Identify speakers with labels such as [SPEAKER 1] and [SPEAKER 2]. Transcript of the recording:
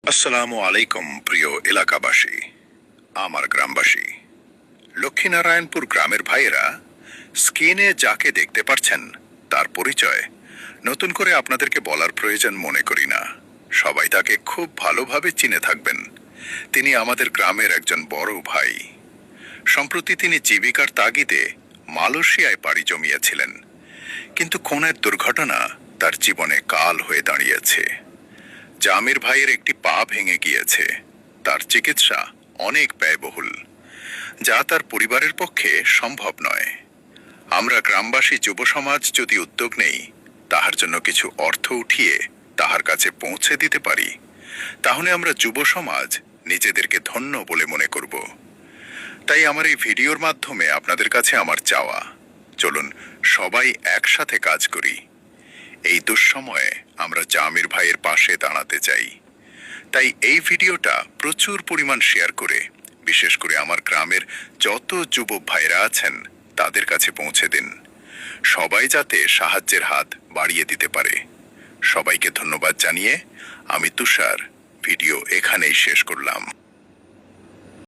[SPEAKER 1] আসসালামু আলাইকুম প্রিয় এলাকাবাসী, আমার গ্রামবাসী। লক্ষ্মীনারায়ণপুর গ্রামের ভাইয়েরা, স্ক্রিনে যাকে দেখতে পাচ্ছেন তার পরিচয় নতুন করে আপনাদেরকে বলার প্রয়োজন মনে করি না। সবাই তাকে খুব ভালোভাবে চিনে থাকবেন। তিনি আমাদের গ্রামের একজন বড় ভাই। সম্প্রতি তিনি জীবিকার তাগিদে মালয়েশিয়ায় পাড়ি জমিয়েছিলেন, কিন্তু কোন এক দুর্ঘটনা তার জীবনে কাল হয়ে দাঁড়িয়েছে। জামির ভাইয়ের একটি পা ভেঙে গিয়েছে। তার চিকিৎসা অনেক ব্যয়বহুল, যা তার পরিবারের পক্ষে সম্ভব নয়। আমরা গ্রামবাসী যুব সমাজ যদি উদ্যোগ নেই, তাহার জন্য কিছু অর্থ উঠিয়ে তাহার কাছে পৌঁছে দিতে পারি, তাহলে আমরা যুব সমাজ নিজেদেরকে ধন্য বলে মনে করব। তাই আমার এই ভিডিওর মাধ্যমে আপনাদের কাছে আমার চাওয়া, চলুন সবাই একসাথে কাজ করি। এই দুঃসময়ে আমরা জামির ভাইয়ের পাশে দাঁড়াতে চাই। তাই এই ভিডিওটা প্রচুর পরিমাণ শেয়ার করে, বিশেষ করে আমার গ্রামের যত যুবক ভাইরা আছেন তাদের কাছে পৌঁছে দিন, সবাই যাতে সাহায্যের হাত বাড়িয়ে দিতে পারে। সবাইকে ধন্যবাদ জানিয়ে আমি তুষার ভিডিও এখানেই শেষ করলাম।